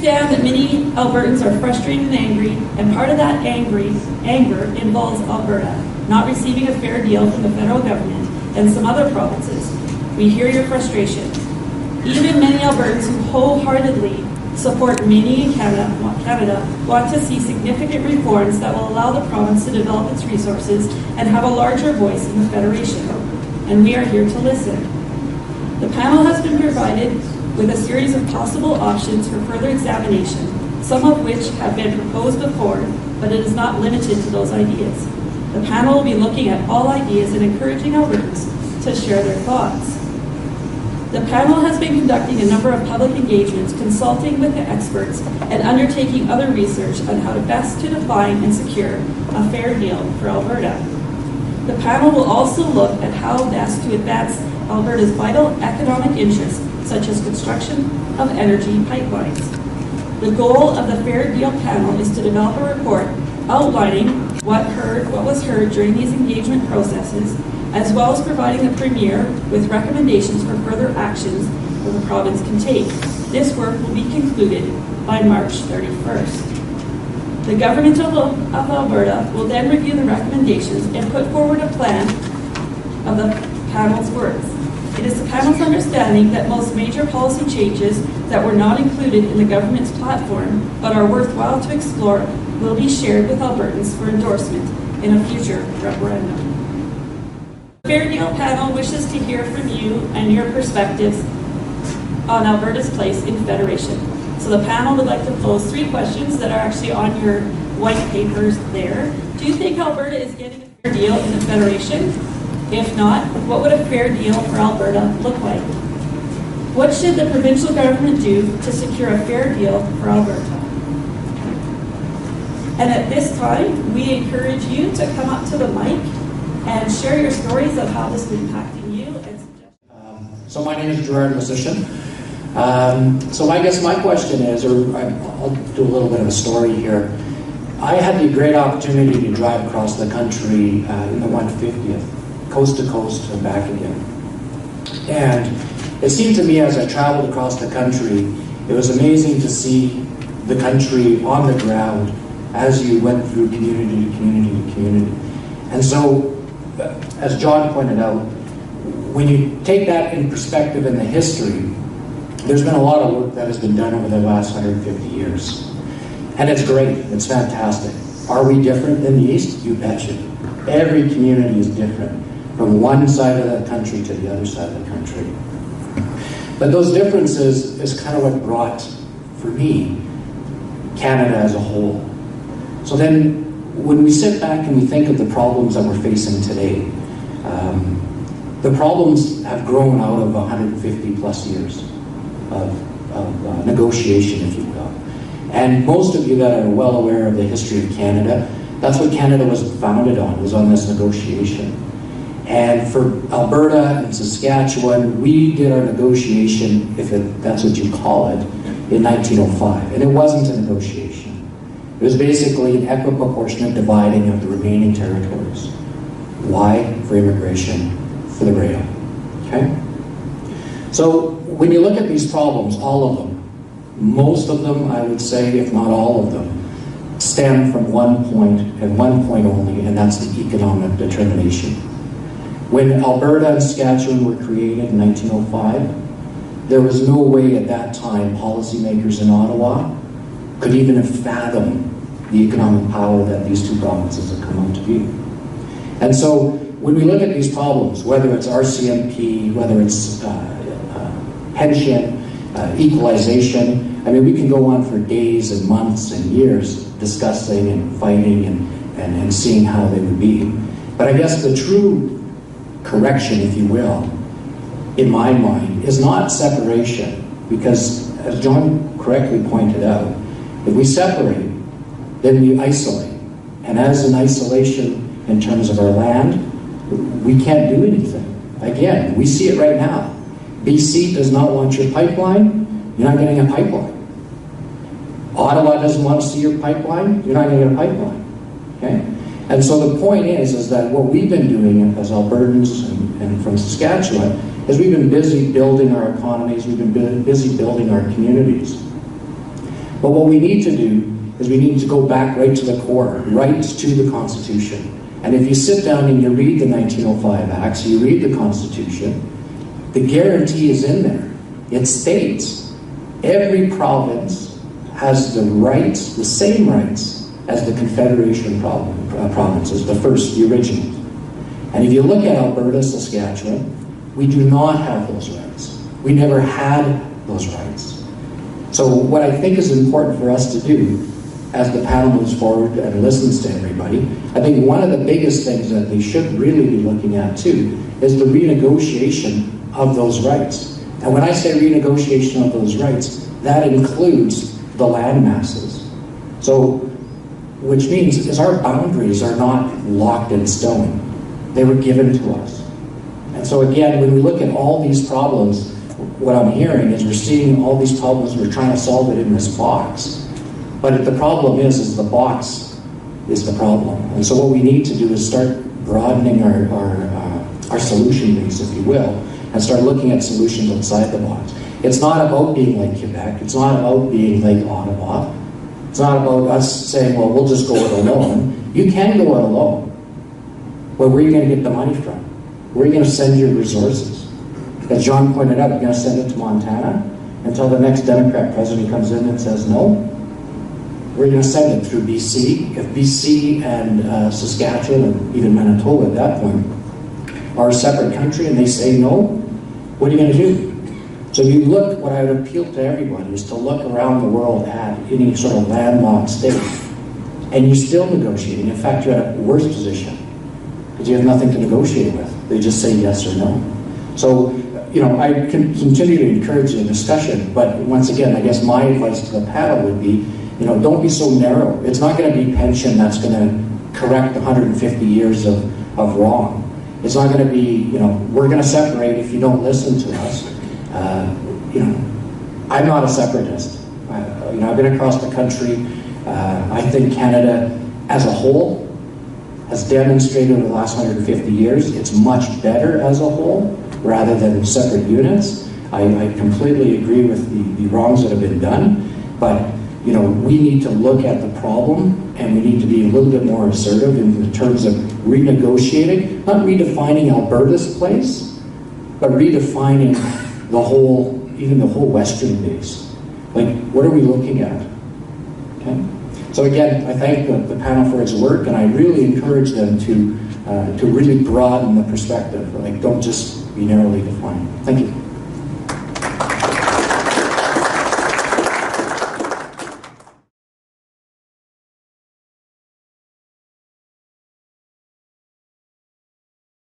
understand that many Albertans are frustrated and angry, and part of that anger involves Alberta not receiving a fair deal from the federal government and some other provinces. We hear your frustration. Even many Albertans who wholeheartedly support many in Canada want to see significant reforms that will allow the province to develop its resources and have a larger voice in the Federation. And we are here to listen. The panel has been provided with a series of possible options for further examination, some of which have been proposed before, but it is not limited to those ideas. The panel will be looking at all ideas and encouraging Albertans to share their thoughts. The panel has been conducting a number of public engagements, consulting with the experts, and undertaking other research on how to best to define and secure a fair deal for Alberta. The panel will also look at how best to advance Alberta's vital economic interests, such as construction of energy pipelines. The goal of the Fair Deal panel is to develop a report outlining what was heard during these engagement processes, as well as providing the Premier with recommendations for further actions that the province can take. This work will be concluded by March 31st. The Government of Alberta will then review the recommendations and put forward a plan of the panel's works. It is the panel's understanding that most major policy changes that were not included in the government's platform but are worthwhile to explore will be shared with Albertans for endorsement in a future referendum. The Fair Deal panel wishes to hear from you and your perspectives on Alberta's place in Federation. So the panel would like to pose 3 questions that are actually on your white papers there. Do you think Alberta is getting a fair deal in the Federation? If not, what would a fair deal for Alberta look like? What should the provincial government do to secure a fair deal for Alberta? And at this time, we encourage you to come up to the mic and share your stories of how this is impacting you. So my name is Gerard, Lucyshyn. So I guess my question is, or I'll do a little bit of a story here. I had the great opportunity to drive across the country in the 150th, coast to coast and back again. And it seemed to me as I traveled across the country, it was amazing to see the country on the ground as you went through community to community to community. And so, as John pointed out, when you take that in perspective in the history, there's been a lot of work that has been done over the last 150 years. And it's great, it's fantastic. Are we different than the East? You betcha. Every community is different, from one side of the country to the other side of the country. But those differences is kind of what brought, for me, Canada as a whole. So then, when we sit back and we think of the problems that we're facing today, the problems have grown out of 150 plus years of negotiation, if you will. And most of you that are well aware of the history of Canada, that's what Canada was founded on, was on this negotiation. And for Alberta and Saskatchewan, we did our negotiation, if that's what you call it, in 1905. And it wasn't a negotiation. It was basically an equiproportionate dividing of the remaining territories. Why? For immigration, for the rail. Okay? So when you look at these problems, all of them, most of them, I would say, if not all of them, stem from one point and one point only, and that's the economic determination. When Alberta and Saskatchewan were created in 1905, there was no way at that time policymakers in Ottawa could even have fathomed the economic power that these two provinces have come out to be. And so when we look at these problems, whether it's RCMP, whether it's pension, equalization, I mean, we can go on for days and months and years discussing and fighting and seeing how they would be. But I guess the true correction, if you will, in my mind, is not separation, because as John correctly pointed out, if we separate, then we isolate. And as an isolation in terms of our land, we can't do anything. Again, we see it right now. BC does not want your pipeline, you're not getting a pipeline. Ottawa doesn't want to see your pipeline, you're not going to get a pipeline. Okay? And so the point is that what we've been doing as Albertans and from Saskatchewan is we've been busy building our economies, we've been busy building our communities. But what we need to do is we need to go back right to the core, right to the Constitution. And if you sit down and you read the 1905 Acts, you read the Constitution, the guarantee is in there. It states every province has the rights, the same rights as the Confederation provinces, the first, the originals. And if you look at Alberta, Saskatchewan, we do not have those rights. We never had those rights. So what I think is important for us to do as the panel moves forward and listens to everybody, I think one of the biggest things that they should really be looking at too is the renegotiation of those rights. And when I say renegotiation of those rights, that includes the land masses. So, which means is our boundaries are not locked in stone. They were given to us. And so again, when we look at all these problems, what I'm hearing is we're seeing all these problems, we're trying to solve it in this box. But the problem is the box is the problem. And so what we need to do is start broadening our solution base, if you will, and start looking at solutions outside the box. It's not about being like Quebec. It's not about being like Ottawa. It's not about us saying, well, we'll just go it alone. You can go it alone. But where are you going to get the money from? Where are you going to send your resources? As John pointed out, you're going to send it to Montana until the next Democrat president comes in and says no? We're going to send it through BC. If BC and Saskatchewan and even Manitoba at that point are a separate country and they say no, what are you going to do? So you look, what I would appeal to everybody is to look around the world at any sort of landlocked state, and you're still negotiating. In fact, you're at a worse position because you have nothing to negotiate with. They just say yes or no. So, I can continue to encourage the discussion, but once again, I guess my advice to the panel would be, don't be so narrow. It's not going to be pension that's going to correct 150 years of wrong. It's not going to be, we're going to separate if you don't listen to us. I'm not a separatist. I've been across the country. I think Canada as a whole has demonstrated over the last 150 years it's much better as a whole rather than separate units. I completely agree with the wrongs that have been done, but we need to look at the problem and we need to be a little bit more assertive in terms of renegotiating, not redefining Alberta's place, but redefining even the whole western base. Like, what are we looking at? Okay? So again, I thank the panel for its work, and I really encourage them to really broaden the perspective. Like, don't just be narrowly defined. Thank you.